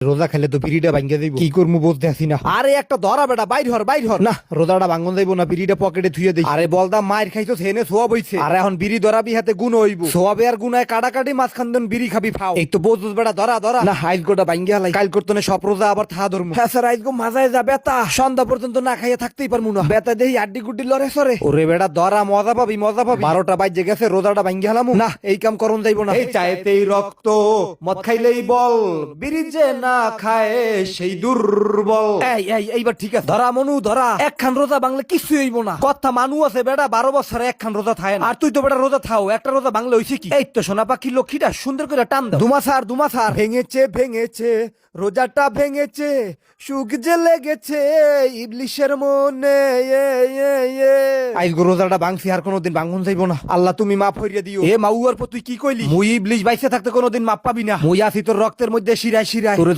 রোজা খেলে তো পিড়িটা ভাঙ্গে যাইব, কি করবো বলতে আসি না। আরে একটা ধরা বেটা, বাইর হর বাইর হর। না, রোজাটা ভাঙ্গন যাইব না, পিড়িটা পকেটে থুয়ে দেই। আরে বলদা মায়ের খাইছো সেনে সোয়াব হইছে, আর এখন বিড়ি ধরাবি হাতে গুণ হইব। সোয়াবে আর গুনায় কাটাকাটি মাঝখান দেন বিড়ি খাবি ফাও। এই তো বোঝ বেটা, ধরা ধরা। না, আইজ গোটা ভাঙ্গে হালাই, কাল করতো না সব রোজা আবার থা ধরবো। হ্যাঁ স্যার, আইজ গো মাজায় যা বেতা, সন্ধ্যা পর্যন্ত না খাইয়া থাকতেই পারবো না। বেতা দেহি আড্ডি গুড্ডি লড়ে সরে। ওরে বেটা ধরা, মজা পাবি মজা পাবি। 12টা বাজে গেছে, রোজাটা ভাঙ্গে হালামু না, এই কাম করন যাইব না। এই চায়েতেই রক্ত, মদ খাইলেই বল, বিড়ি যে না খায় সেই দুর্বল। এইবার ঠিক আছে, ধরা মনু ধরা। একখান রোজা বাংলা কিছু হইব না। কথা মানু আছে বেটা, 12 বছরে একখান রোজা থাকে না। আর তুই তো বেটা রোজা থাও, একটা রোজা বাংলা হইছে কি? এই তো সোনা পাখি লক্ষ্মীটা সুন্দর করে টান দাও। দুমাসার ভেঙেছে ভেঙেছে, রোজাটা ভেঙেছে, সুখ যে লেগেছে ইবলিশের মনে। আইজ গো রোজাটা ভাঙছি, আর কোনোদিন ভাঙন যাইব না। আল্লাহ তুমি মাফ হইয়া দিও। এ মাউয়ার পর তুই কি কইলি? মুই ইবলিশ বাইসে থাকতে কোনোদিন মাপ পাবি না। মুই আছি তোর রক্তের মধ্যে শিরায় শিরায়। তোরে